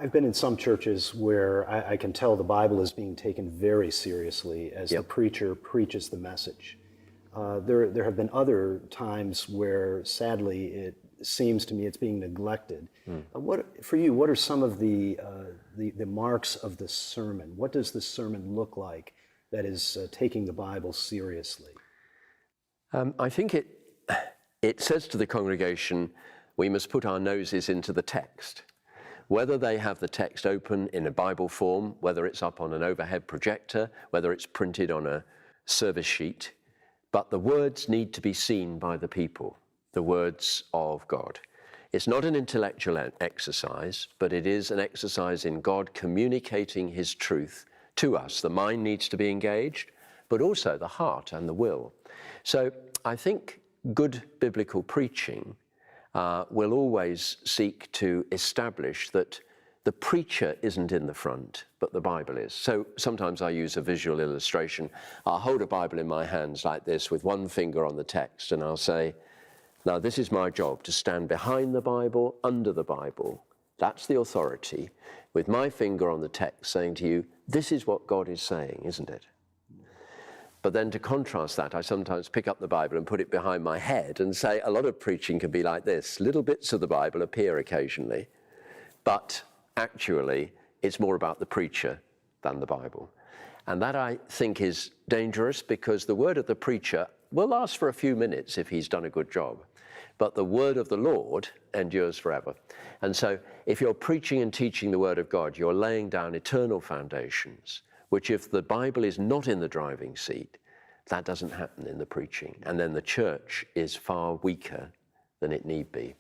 I've been in some churches where I can tell the Bible is being taken very seriously as the preacher preaches the message. There have been other times where, sadly, it seems to me it's being neglected. For you, what are some of the marks of the sermon? What does the sermon look like that is taking the Bible seriously? I think it says to the congregation, we must put our noses into the text. Whether they have the text open in a Bible form, whether it's up on an overhead projector, whether it's printed on a service sheet, but the words need to be seen by the people, the words of God. It's not an intellectual exercise, but it is an exercise in God communicating his truth to us. The mind needs to be engaged, but also the heart and the will. So I think good biblical preaching will always seek to establish that the preacher isn't in the front, but the Bible is. So sometimes I use a visual illustration. I'll hold a Bible in my hands like this with one finger on the text, and I'll say, now this is my job, to stand behind the Bible, under the Bible. That's the authority, with my finger on the text saying to you, this is what God is saying, isn't it? But then to contrast that, I sometimes pick up the Bible and put it behind my head and say a lot of preaching can be like this. Little bits of the Bible appear occasionally, but actually it's more about the preacher than the Bible. And that, I think, is dangerous, because the word of the preacher will last for a few minutes if he's done a good job, but the word of the Lord endures forever. And so if you're preaching and teaching the word of God, you're laying down eternal foundations, which if the Bible is not in the driving seat, that doesn't happen in the preaching. And then the church is far weaker than it need be.